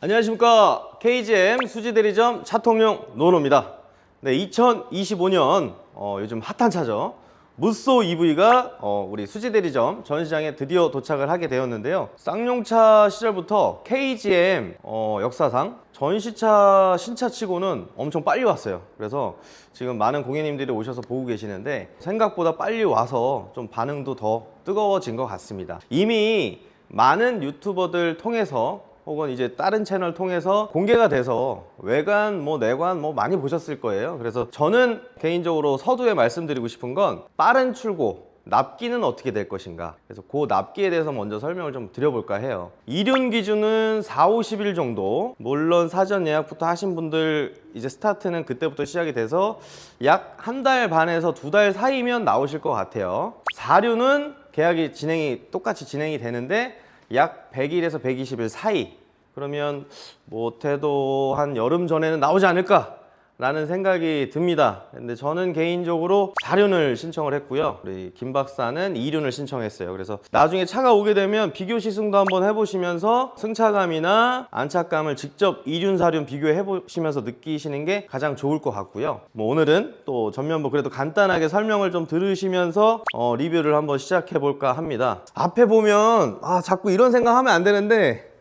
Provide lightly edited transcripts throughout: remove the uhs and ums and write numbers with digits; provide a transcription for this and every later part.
안녕하십니까. KGM 수지대리점 차통용 노노입니다. 네, 2025년 요즘 핫한 차죠. 무쏘 EV가 우리 수지대리점 전시장에 드디어 도착을 하게 되었는데요. 쌍용차 시절부터 KGM 역사상 전시차 신차치고는 엄청 빨리 왔어요. 그래서 지금 많은 고객님들이 오셔서 보고 계시는데 생각보다 빨리 와서 좀 반응도 더 뜨거워진 것 같습니다. 이미 많은 유튜버들 통해서 혹은 이제 다른 채널 통해서 공개가 돼서 외관 내관 많이 보셨을 거예요. 그래서 저는 개인적으로 서두에 말씀드리고 싶은 건 빠른 출고 납기는 어떻게 될 것인가, 그래서 그 납기에 대해서 먼저 설명을 좀 드려볼까 해요. 이륜 기준은 4-50일 정도, 물론 사전 예약부터 하신 분들 이제 스타트는 그때부터 시작이 돼서 약 한 달 반에서 2달 사이면 나오실 것 같아요. 4륜은 계약이 똑같이 진행이 되는데 약 100일에서 120일 사이, 그러면 못해도 한 여름 전에는 나오지 않을까 라는 생각이 듭니다. 근데 저는 개인적으로 4륜을 신청을 했고요. 우리 김 박사는 2륜을 신청했어요. 그래서 나중에 차가 오게 되면 비교 시승도 한번 해보시면서 승차감이나 안착감을 직접 2륜, 4륜 비교해 보시면서 느끼시는 게 가장 좋을 것 같고요. 오늘은 또 전면부 그래도 간단하게 설명을 좀 들으시면서 리뷰를 한번 시작해 볼까 합니다. 앞에 보면 자꾸 이런 생각하면 안 되는데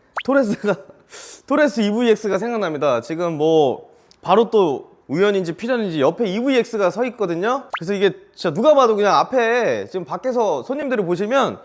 토레스 EVX가 생각납니다. 지금 바로 또 우연인지 필연인지 옆에 EVX가 서 있거든요. 그래서 이게 진짜 누가 봐도 그냥 앞에 지금 밖에서 손님들을 보시면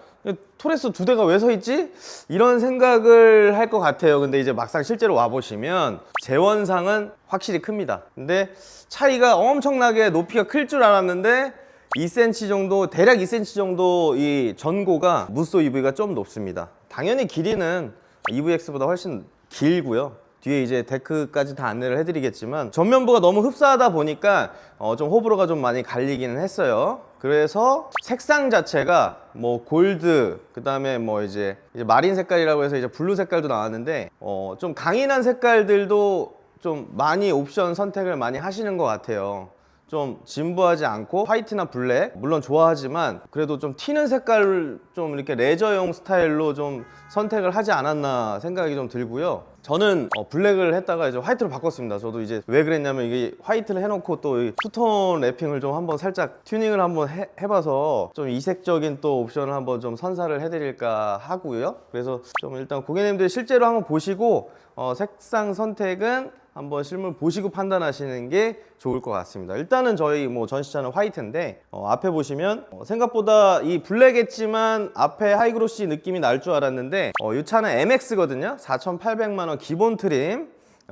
토레스 2대가 왜 서 있지? 이런 생각을 할 것 같아요. 근데 이제 막상 실제로 와보시면 재원상은 확실히 큽니다. 근데 차이가 엄청나게 높이가 클 줄 알았는데 2cm 정도, 대략 2cm 정도 이 전고가 무쏘 EV가 좀 높습니다. 당연히 길이는 EVX보다 훨씬 길고요. 뒤에 이제 데크까지 다 안내를 해드리겠지만 전면부가 너무 흡사하다 보니까 좀 호불호가 좀 많이 갈리기는 했어요. 그래서 색상 자체가 골드, 그 다음에 이제 마린 색깔이라고 해서 이제 블루 색깔도 나왔는데 좀 강인한 색깔들도 좀 많이 옵션 선택을 많이 하시는 것 같아요. 좀 진부하지 않고 화이트나 블랙 물론 좋아하지만 그래도 좀 튀는 색깔을 좀 이렇게 레저용 스타일로 좀 선택을 하지 않았나 생각이 좀 들고요. 저는 블랙을 했다가 이제 화이트로 바꿨습니다. 저도 이제 왜 그랬냐면 이게 화이트를 해놓고 또 투톤 랩핑을 좀 한번 살짝 튜닝을 한번 해봐서 좀 이색적인 또 옵션을 한번 좀 선사를 해드릴까 하고요. 그래서 좀 일단 고객님들 실제로 한번 보시고 색상 선택은 한번 실물 보시고 판단하시는 게 좋을 것 같습니다. 일단은 저희 전시차는 화이트인데 앞에 보시면 생각보다 이 블랙했지만 앞에 하이그로시 느낌이 날 줄 알았는데 이 차는 MX거든요. 4,800만 원 기본 트림,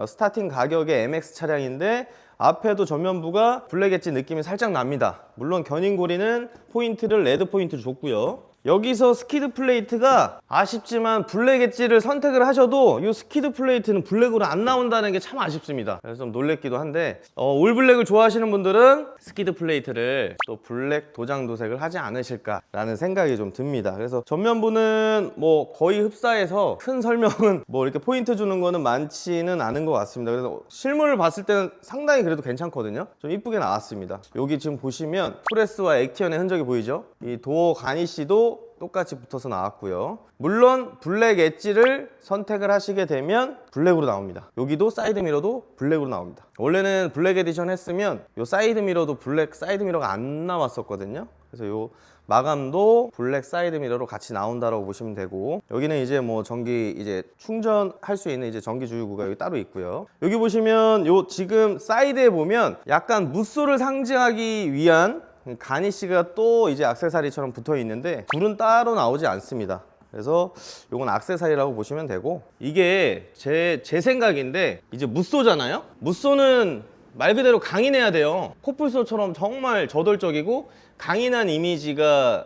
스타팅 가격의 MX 차량인데 앞에도 전면부가 블랙 엣지 느낌이 살짝 납니다. 물론 견인고리는 포인트를 레드 포인트를 줬고요. 여기서 스키드 플레이트가 아쉽지만 블랙 엣지를 선택을 하셔도 이 스키드 플레이트는 블랙으로 안 나온다는 게 참 아쉽습니다. 그래서 좀 놀랬기도 한데 올 블랙을 좋아하시는 분들은 스키드 플레이트를 또 블랙 도장 도색을 하지 않으실까 라는 생각이 좀 듭니다. 그래서 전면부는 거의 흡사해서 큰 설명은 이렇게 포인트 주는 거는 많지는 않은 것 같습니다. 그래서 실물을 봤을 때는 상당히 그래도 괜찮거든요. 좀 이쁘게 나왔습니다. 여기 지금 보시면 토레스와 액티언의 흔적이 보이죠? 이 도어 가니쉬도 똑같이 붙어서 나왔고요. 물론 블랙 엣지를 선택을 하시게 되면 블랙으로 나옵니다. 여기도 사이드 미러도 블랙으로 나옵니다. 원래는 블랙 에디션 했으면 이 사이드 미러도 블랙 사이드 미러가 안 나왔었거든요. 그래서 이 마감도 블랙 사이드 미러로 같이 나온다라고 보시면 되고, 여기는 이제 전기 충전할 수 있는 전기 주유구가 여기 따로 있고요. 여기 보시면 지금 사이드에 보면 약간 무쏘를 상징하기 위한 가니쉬가 또 이제 액세서리처럼 붙어 있는데 불은 따로 나오지 않습니다. 그래서 요건 액세서리라고 보시면 되고, 이게 제 생각인데 이제 무쏘잖아요. 무쏘는 말 그대로 강인해야 돼요. 코뿔소처럼 정말 저돌적이고 강인한 이미지가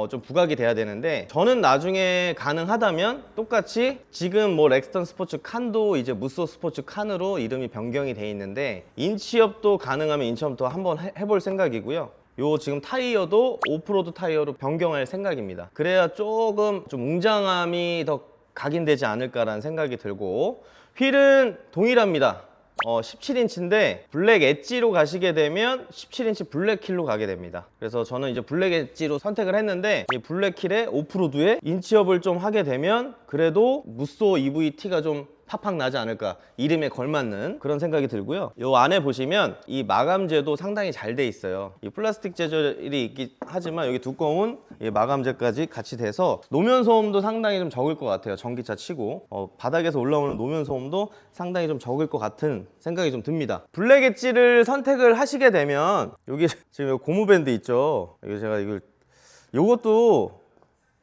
좀 부각이 돼야 되는데, 저는 나중에 가능하다면 똑같이 지금 렉스턴 스포츠 칸도 이제 무쏘 스포츠 칸으로 이름이 변경이 돼 있는데 인치업도 가능하면 인치업도 한번 해볼 생각이고요. 요 지금 타이어도 오프로드 타이어로 변경할 생각입니다. 그래야 조금 좀 웅장함이 더 각인되지 않을까라는 생각이 들고, 휠은 동일합니다. 17인치인데 블랙 엣지로 가시게 되면 17인치 블랙 킬로 가게 됩니다. 그래서 저는 이제 블랙 엣지로 선택을 했는데 이 블랙 킬에 오프로드에 인치업을 좀 하게 되면 그래도 무쏘 EVT가 좀 팍팍 나지 않을까, 이름에 걸맞는 그런 생각이 들고요. 이 안에 보시면 이 마감재도 상당히 잘 돼 있어요. 이 플라스틱 재질이 있긴 하지만 여기 두꺼운 이 마감재까지 같이 돼서 노면 소음도 상당히 좀 적을 것 같아요. 전기차 치고 바닥에서 올라오는 노면 소음도 상당히 좀 적을 것 같은 생각이 좀 듭니다. 블랙 엣지를 선택을 하시게 되면 여기 지금 고무 밴드 있죠. 이거 제가 요것도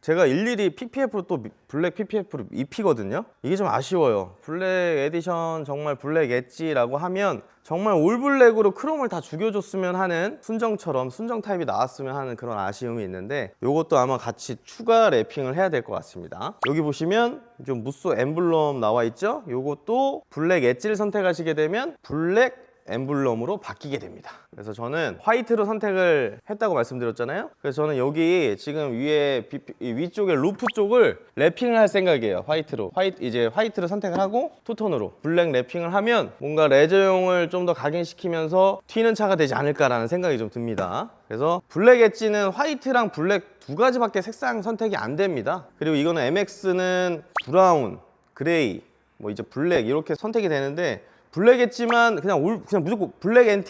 제가 일일이 PPF로 또 블랙 PPF로 입히거든요. 이게 좀 아쉬워요. 블랙 에디션 정말 블랙 엣지라고 하면 정말 올블랙으로 크롬을 다 죽여줬으면 하는, 순정처럼 순정 타입이 나왔으면 하는 그런 아쉬움이 있는데, 요것도 아마 같이 추가 랩핑을 해야 될 것 같습니다. 여기 보시면 좀 무쏘 엠블럼 나와 있죠. 요것도 블랙 엣지를 선택하시게 되면 블랙 엠블럼으로 바뀌게 됩니다. 그래서 저는 화이트로 선택을 했다고 말씀드렸잖아요. 그래서 저는 여기 지금 위에 위쪽에 루프 쪽을 랩핑을 할 생각이에요. 이제 화이트로 선택을 하고 투톤으로 블랙 랩핑을 하면 뭔가 레저용을 좀 더 각인시키면서 튀는 차가 되지 않을까라는 생각이 좀 듭니다. 그래서 블랙 엣지는 화이트랑 블랙 두 가지밖에 색상 선택이 안 됩니다. 그리고 이거는 MX는 브라운, 그레이, 뭐 이제 블랙 이렇게 선택이 되는데, 블랙 엣지만 그냥 무조건 블랙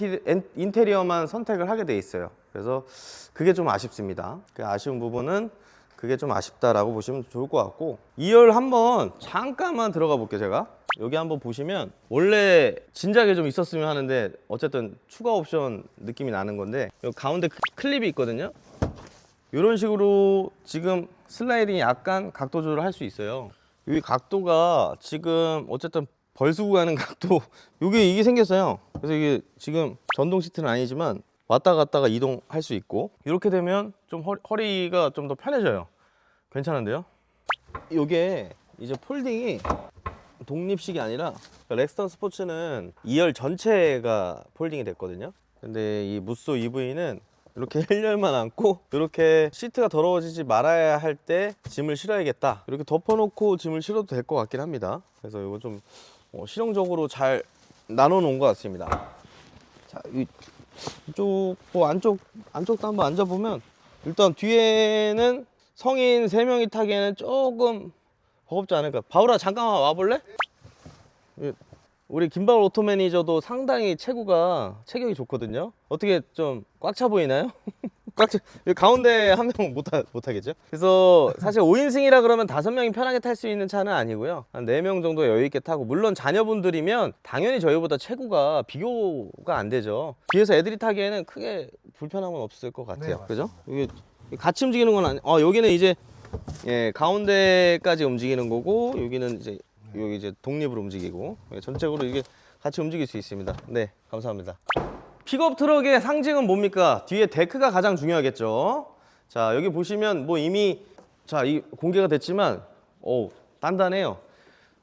인테리어만 선택을 하게 돼 있어요. 그래서 그게 좀 아쉽습니다. 그 아쉬운 부분은 그게 좀 아쉽다라고 보시면 좋을 것 같고, 2열 한번 잠깐만 들어가 볼게요. 제가 여기 한번 보시면 원래 진작에 좀 있었으면 하는데 어쨌든 추가 옵션 느낌이 나는 건데, 여기 가운데 클립이 있거든요. 이런 식으로 지금 슬라이딩이 약간 각도 조절을 할 수 있어요. 이 각도가 지금 어쨌든 벌수구 가는 각도, 이게 생겼어요. 그래서 이게 지금 전동 시트는 아니지만 왔다 갔다가 이동할 수 있고, 이렇게 되면 좀 허리가 좀 더 편해져요. 괜찮은데요? 이게 이제 폴딩이 독립식이 아니라, 렉스턴 스포츠는 2열 전체가 폴딩이 됐거든요. 근데 이 무쏘 EV는 이렇게 1열만 안고, 이렇게 시트가 더러워지지 말아야 할 때 짐을 실어야겠다, 이렇게 덮어놓고 짐을 실어도 될 것 같긴 합니다. 그래서 이거 좀 실용적으로 잘 나눠 놓은 것 같습니다. 자, 이쪽 안쪽도 한번 앉아보면, 일단 뒤에는 성인 3명이 타기에는 조금 버겁지 않을까. 바울아, 잠깐만 와볼래? 우리 김바울 오토 매니저도 상당히 체격이 좋거든요. 어떻게 좀 꽉 차 보이나요? 가운데 한 명 못하겠죠? 그래서 사실 5인승이라 그러면 5명이 편하게 탈 수 있는 차는 아니고요. 한 4명 정도 여유있게 타고, 물론 자녀분들이면 당연히 저희보다 체구가 비교가 안 되죠. 뒤에서 애들이 타기에는 크게 불편함은 없을 것 같아요. 네, 그죠? 이게 같이 움직이는 건 여기는 이제 가운데까지 움직이는 거고, 여기는 이제 여기 이제 독립으로 움직이고, 전체적으로 이게 같이 움직일 수 있습니다. 네, 감사합니다. 픽업 트럭의 상징은 뭡니까? 뒤에 데크가 가장 중요하겠죠. 자, 여기 보시면 뭐 이미 이 공개가 됐지만 단단해요.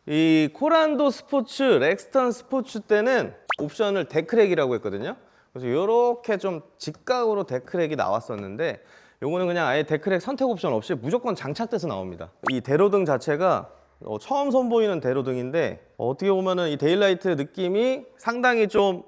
이 코란도 스포츠, 렉스턴 스포츠 때는 옵션을 데크랙이라고 했거든요. 그래서 이렇게 좀 직각으로 데크랙이 나왔었는데, 요거는 그냥 아예 데크랙 선택 옵션 없이 무조건 장착돼서 나옵니다. 이 대로등 자체가 처음 선보이는 대로등인데, 어떻게 보면은 이 데일라이트 느낌이 상당히 좀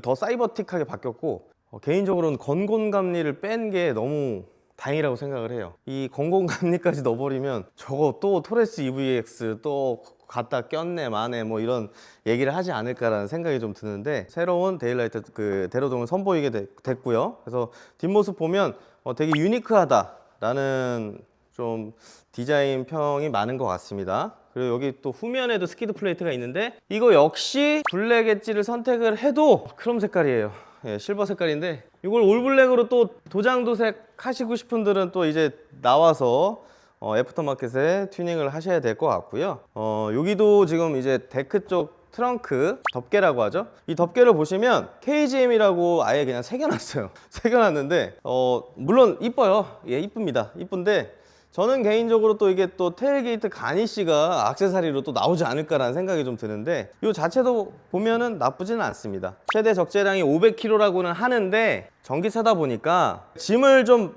더 사이버틱하게 바뀌었고, 개인적으로는 건곤감리를 뺀 게 너무 다행이라고 생각을 해요. 이 건곤감리까지 넣어버리면 저거 또 토레스 EVX 또 갖다 꼈네 마네 뭐 이런 얘기를 하지 않을까라는 생각이 좀 드는데, 새로운 데일라이트 대로등을 선보이게 됐고요. 그래서 뒷모습 보면 되게 유니크하다라는 좀 디자인 평이 많은 것 같습니다. 그리고 여기 또 후면에도 스키드 플레이트가 있는데, 이거 역시 블랙 엣지를 선택을 해도 크롬 색깔이에요. 실버 색깔인데, 이걸 올블랙으로 또 도장 도색 하시고 싶은 분들은 또 이제 나와서 애프터마켓에 튜닝을 하셔야 될 것 같고요. 여기도 지금 이제 데크 쪽 트렁크 덮개라고 하죠. 이 덮개를 보시면 KGM이라고 아예 그냥 새겨놨어요. 새겨놨는데 물론 이뻐요. 이쁩니다. 이쁜데, 저는 개인적으로 또 이게 또 테일게이트 가니쉬가 액세서리로 또 나오지 않을까라는 생각이 좀 드는데, 이 자체도 보면은 나쁘지는 않습니다. 최대 적재량이 500kg라고는 하는데, 전기차다 보니까 짐을 좀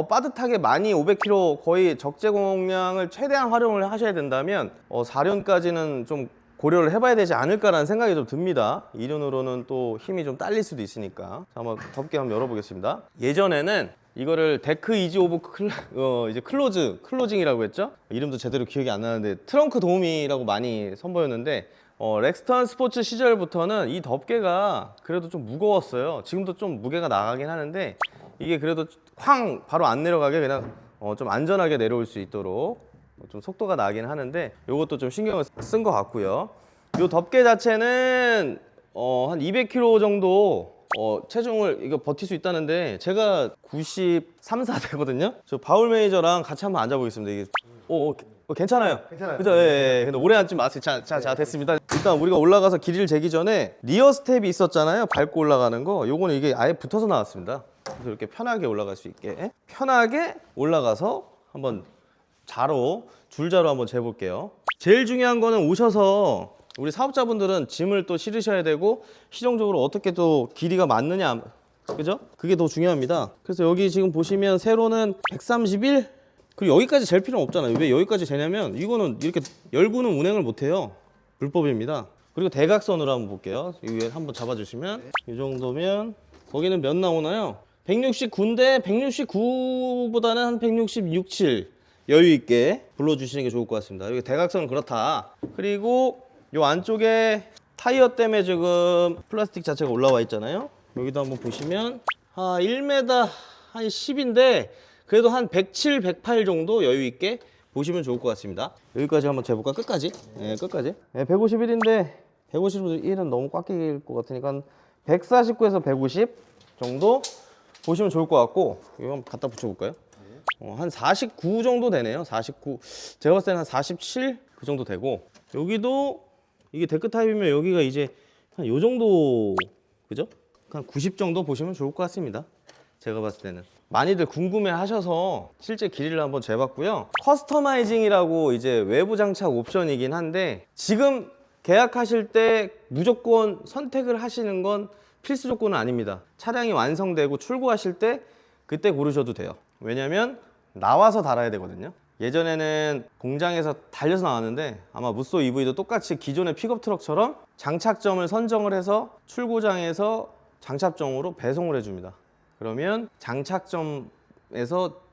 빠듯하게 많이 500kg 거의 적재 공량을 최대한 활용을 하셔야 된다면 4륜까지는 좀 고려를 해봐야 되지 않을까라는 생각이 좀 듭니다. 2륜으로는 또 힘이 좀 딸릴 수도 있으니까. 자, 한번 덮개 한번 열어보겠습니다. 예전에는 이거를 데크 이지 오브 이제 클로징이라고 했죠? 이름도 제대로 기억이 안 나는데 트렁크 도우미라고 많이 선보였는데 렉스턴 스포츠 시절부터는 이 덮개가 그래도 좀 무거웠어요. 지금도 좀 무게가 나가긴 하는데 이게 그래도 쾅 바로 안 내려가게 그냥 좀 안전하게 내려올 수 있도록 좀 속도가 나긴 하는데 이것도 좀 신경을 쓴 것 같고요. 이 덮개 자체는 한 200kg 정도 체중을 이거 버틸 수 있다는데 제가 93, 4 되거든요. 저 바울 매니저랑 같이 한번 앉아보겠습니다. 이게 괜찮아요. 괜찮아요. 그죠? 예. 근데 오래 앉지 마세요. 자, 됐습니다. 일단 우리가 올라가서 길이를 재기 전에 리어 스텝이 있었잖아요. 밟고 올라가는 거. 요거는 이게 아예 붙어서 나왔습니다. 그래서 이렇게 편하게 올라갈 수 있게 편하게 올라가서 한번 줄자로 한번 재볼게요. 제일 중요한 거는 오셔서 우리 사업자분들은 짐을 또 실으셔야 되고 실용적으로 어떻게 또 길이가 맞느냐, 그죠? 그게 더 중요합니다. 그래서 여기 지금 보시면 세로는 131, 그리고 여기까지 잴 필요는 없잖아요. 왜 여기까지 재냐면 이거는 이렇게 열고는 운행을 못해요. 불법입니다. 그리고 대각선으로 한번 볼게요. 이 위에 한번 잡아주시면 이 정도면 거기는 몇 나오나요? 169인데 169보다는 한 166, 7 여유 있게 불러주시는 게 좋을 것 같습니다. 여기 대각선은 그렇다. 그리고 요 안쪽에 타이어 때문에 지금 플라스틱 자체가 올라와 있잖아요. 여기도 한번 보시면 1m 한 10인데 그래도 한 107, 108 정도 여유 있게 보시면 좋을 것 같습니다. 여기까지 한번 재볼까? 끝까지. 네, 끝까지. 네, 151인데 151은 너무 꽉 끼일 것 같으니까 149에서 150 정도 보시면 좋을 것 같고 이거 한번 갖다 붙여볼까요? 한 49 정도 되네요. 49. 제가 봤을 때는 한 47 그 정도 되고 여기도 이게 데크 타입이면 여기가 이제 한 요 정도, 그죠? 한 90 정도 보시면 좋을 것 같습니다. 제가 봤을 때는 많이들 궁금해 하셔서 실제 길이를 한번 재봤고요. 커스터마이징이라고 이제 외부 장착 옵션이긴 한데 지금 계약하실 때 무조건 선택을 하시는 건 필수 조건은 아닙니다. 차량이 완성되고 출고하실 때 그때 고르셔도 돼요. 왜냐면 나와서 달아야 되거든요. 예전에는 공장에서 달려서 나왔는데 아마 무쏘 EV도 똑같이 기존의 픽업 트럭처럼 장착점을 선정을 해서 출고장에서 장착점으로 배송을 해줍니다. 그러면 장착점에서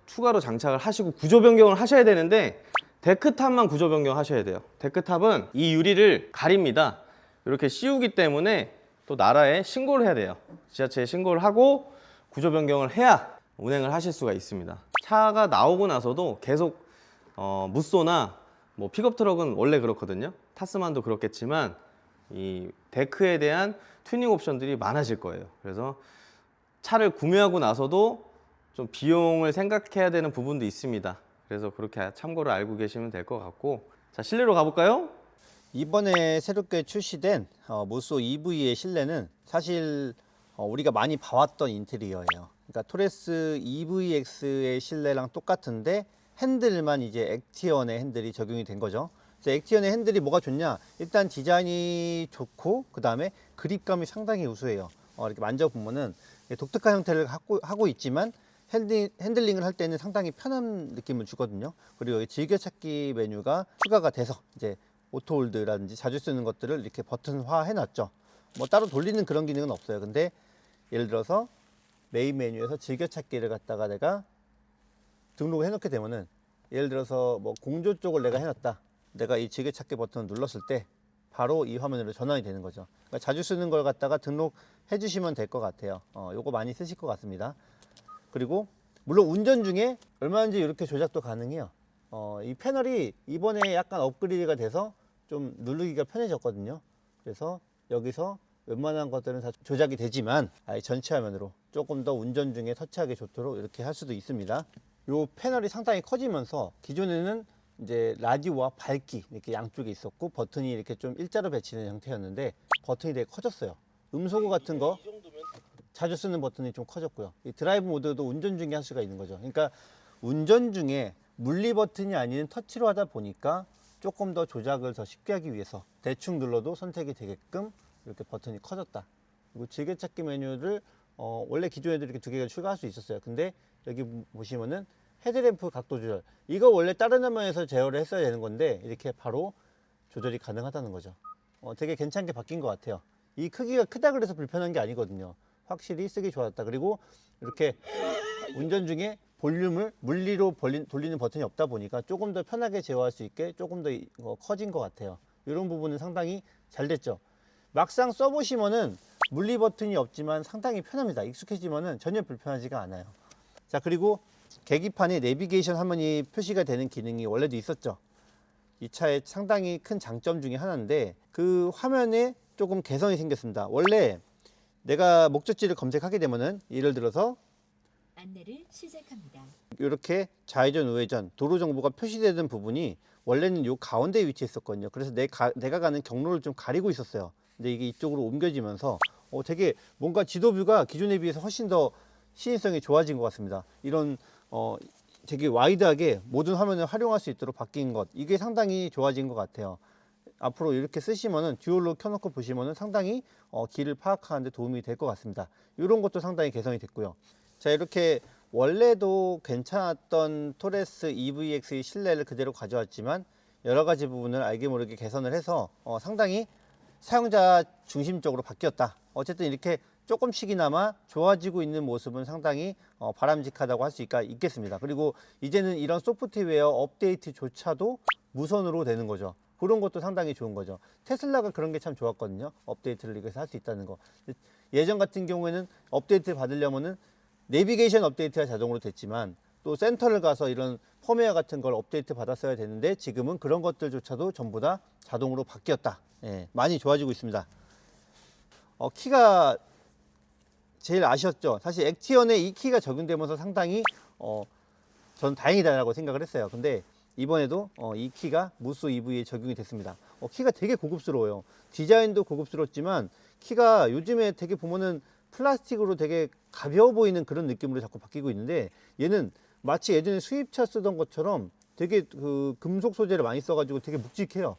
추가로 장착을 하시고 구조 변경을 하셔야 되는데 데크탑만 구조 변경하셔야 돼요. 데크탑은 이 유리를 가립니다. 이렇게 씌우기 때문에 또 나라에 신고를 해야 돼요. 지자체에 신고를 하고 구조 변경을 해야 운행을 하실 수가 있습니다. 차가 나오고 나서도 계속 무쏘나 뭐 픽업 트럭은 원래 그렇거든요. 타스만도 그렇겠지만 이 데크에 대한 튜닝 옵션들이 많아질 거예요. 그래서 차를 구매하고 나서도 좀 비용을 생각해야 되는 부분도 있습니다. 그래서 그렇게 참고를 알고 계시면 될 것 같고, 자, 실내로 가볼까요? 이번에 새롭게 출시된 무쏘 EV의 실내는 사실 우리가 많이 봐왔던 인테리어예요. 그러니까 토레스 EVX의 실내랑 똑같은데 핸들만 이제 액티언의 핸들이 적용이 된 거죠. 그래서 액티언의 핸들이 뭐가 좋냐? 일단 디자인이 좋고 그 다음에 그립감이 상당히 우수해요. 이렇게 만져보면은 독특한 형태를 하고 있지만 핸들링을 할 때는 상당히 편한 느낌을 주거든요. 그리고 여기 즐겨찾기 메뉴가 추가가 돼서 이제 오토홀드라든지 자주 쓰는 것들을 이렇게 버튼화 해놨죠. 뭐 따로 돌리는 그런 기능은 없어요. 근데 예를 들어서 메인 메뉴에서 즐겨찾기를 갖다가 내가 등록을 해놓게 되면은 예를 들어서 뭐 공조 쪽을 내가 해놨다. 내가 이 즐겨찾기 버튼을 눌렀을 때 바로 이 화면으로 전환이 되는 거죠. 그러니까 자주 쓰는 걸 갖다가 등록해 주시면 될 것 같아요. 요거 많이 쓰실 것 같습니다. 그리고 물론 운전 중에 얼마든지 이렇게 조작도 가능해요. 이 패널이 이번에 약간 업그레이드가 돼서 좀 누르기가 편해졌거든요. 그래서 여기서 웬만한 것들은 다 조작이 되지만 아예 전체 화면으로 조금 더 운전 중에 터치하기 좋도록 이렇게 할 수도 있습니다. 이 패널이 상당히 커지면서 기존에는 이제 라디오와 밝기 이렇게 양쪽에 있었고 버튼이 이렇게 좀 일자로 배치된 형태였는데 버튼이 되게 커졌어요. 음소거 같은 거 자주 쓰는 버튼이 좀 커졌고요. 이 드라이브 모드도 운전 중에 할 수가 있는 거죠. 그러니까 운전 중에 물리 버튼이 아닌 터치로 하다 보니까 조금 더 조작을 더 쉽게 하기 위해서 대충 눌러도 선택이 되게끔 이렇게 버튼이 커졌다. 그리고 즐겨찾기 메뉴를 원래 기존에도 이렇게 두 개가 추가할 수 있었어요. 근데 여기 보시면은 헤드램프 각도 조절, 이거 원래 다른 화면에서 제어를 했어야 되는 건데 이렇게 바로 조절이 가능하다는 거죠. 되게 괜찮게 바뀐 것 같아요. 이 크기가 크다 그래서 불편한 게 아니거든요. 확실히 쓰기 좋았다. 그리고 이렇게 운전 중에 볼륨을 물리로 돌리는 버튼이 없다 보니까 조금 더 편하게 제어할 수 있게 조금 더 커진 것 같아요. 이런 부분은 상당히 잘 됐죠. 막상 써보시면은 물리 버튼이 없지만 상당히 편합니다. 익숙해지면은 전혀 불편하지가 않아요. 자, 그리고 계기판에 내비게이션 화면이 표시가 되는 기능이 원래도 있었죠. 이 차의 상당히 큰 장점 중에 하나인데 그 화면에 조금 개선이 생겼습니다. 원래 내가 목적지를 검색하게 되면은 예를 들어서 안내를 시작합니다. 이렇게 좌회전, 우회전, 도로 정보가 표시되는 부분이 원래는 요 가운데 위치했었거든요. 그래서 내가 가는 경로를 좀 가리고 있었어요. 근데 이게 이쪽으로 옮겨지면서 되게 뭔가 지도뷰가 기존에 비해서 훨씬 더 시인성이 좋아진 것 같습니다. 이런 되게 와이드하게 모든 화면을 활용할 수 있도록 바뀐 것, 이게 상당히 좋아진 것 같아요. 앞으로 이렇게 쓰시면은 듀얼로 켜놓고 보시면은 상당히 길을 파악하는 데 도움이 될 것 같습니다. 이런 것도 상당히 개선이 됐고요. 자, 이렇게 원래도 괜찮았던 토레스 EVX의 실내를 그대로 가져왔지만 여러 가지 부분을 알게 모르게 개선을 해서 상당히 사용자 중심적으로 바뀌었다. 어쨌든 이렇게 조금씩이나마 좋아지고 있는 모습은 상당히 바람직하다고 할 수 있겠습니다. 그리고 이제는 이런 소프트웨어 업데이트조차도 무선으로 되는 거죠. 그런 것도 상당히 좋은 거죠. 테슬라가 그런 게 참 좋았거든요. 업데이트를 이것서 할 수 있다는 거. 예전 같은 경우에는 업데이트를 받으려면은 내비게이션 업데이트가 자동으로 됐지만 또 센터를 가서 이런 펌웨어 같은 걸 업데이트 받았어야 되는데 지금은 그런 것들조차도 전부 다 자동으로 바뀌었다. 예, 많이 좋아지고 있습니다. 키가 제일 아쉬웠죠. 사실 액티언에 이 키가 적용되면서 상당히 전 다행이다라고 생각을 했어요. 근데 이번에도 이 키가 무쏘 EV에 적용이 됐습니다. 키가 되게 고급스러워요. 디자인도 고급스럽지만 키가 요즘에 되게 보면은 플라스틱으로 되게 가벼워 보이는 그런 느낌으로 자꾸 바뀌고 있는데 얘는 마치 예전에 수입차 쓰던 것처럼 되게 그 금속 소재를 많이 써가지고 되게 묵직해요.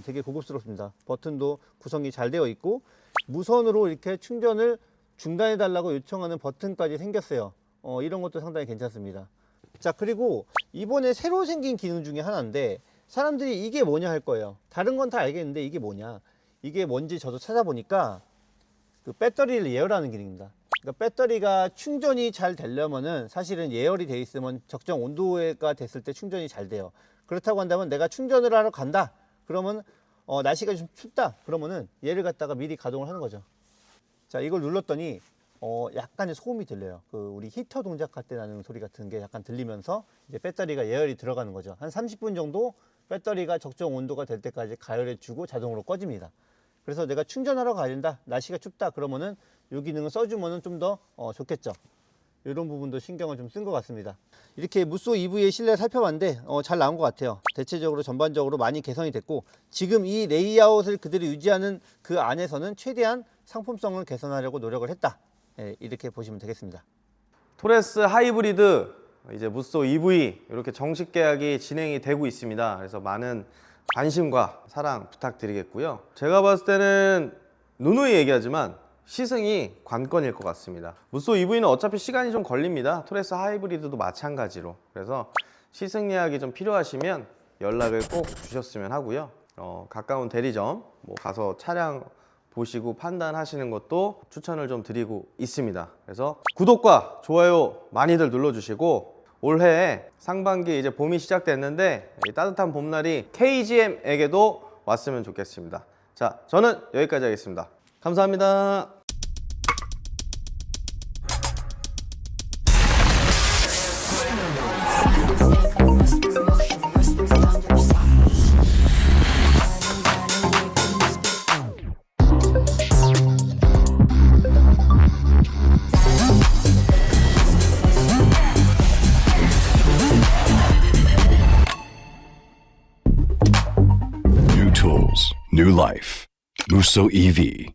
되게 고급스럽습니다. 버튼도 구성이 잘 되어 있고 무선으로 이렇게 충전을 중단해 달라고 요청하는 버튼까지 생겼어요. 이런 것도 상당히 괜찮습니다. 자, 그리고 이번에 새로 생긴 기능 중에 하나인데 사람들이 이게 뭐냐 할 거예요. 다른 건 다 알겠는데 이게 뭐냐, 이게 뭔지 저도 찾아보니까 그 배터리를 예열하는 기능입니다. 그러니까 배터리가 충전이 잘 되려면은 사실은 예열이 돼 있으면 적정 온도가 됐을 때 충전이 잘 돼요. 그렇다고 한다면 내가 충전을 하러 간다 그러면 날씨가 좀 춥다 그러면은 얘를 갖다가 미리 가동을 하는 거죠. 자, 이걸 눌렀더니 약간의 소음이 들려요. 그 우리 히터 동작할 때 나는 소리 같은 게 약간 들리면서 이제 배터리가 예열이 들어가는 거죠. 한 30분 정도 배터리가 적정 온도가 될 때까지 가열해 주고 자동으로 꺼집니다. 그래서 내가 충전하러 가야 된다, 날씨가 춥다 그러면은 이 기능을 써주면은 좀 더 좋겠죠. 이런 부분도 신경을 좀 쓴 것 같습니다. 이렇게 무쏘 EV의 실내 살펴봤는데 잘 나온 것 같아요. 대체적으로 전반적으로 많이 개선이 됐고 지금 이 레이아웃을 그대로 유지하는 그 안에서는 최대한 상품성을 개선하려고 노력을 했다. 예, 이렇게 보시면 되겠습니다. 토레스 하이브리드 이제 무쏘 EV 이렇게 정식 계약이 진행이 되고 있습니다. 그래서 많은 관심과 사랑 부탁드리겠고요. 제가 봤을 때는 누누이 얘기하지만 시승이 관건일 것 같습니다. 무쏘 EV는 어차피 시간이 좀 걸립니다. 토레스 하이브리드도 마찬가지로. 그래서 시승 예약이 좀 필요하시면 연락을 꼭 주셨으면 하고요. 가까운 대리점 가서 차량 보시고 판단하시는 것도 추천을 좀 드리고 있습니다. 그래서 구독과 좋아요 많이들 눌러주시고 올해 상반기 이제 봄이 시작됐는데 이 따뜻한 봄날이 KGM에게도 왔으면 좋겠습니다. 자, 저는 여기까지 하겠습니다. 감사합니다. New tools, new life. Musso EV.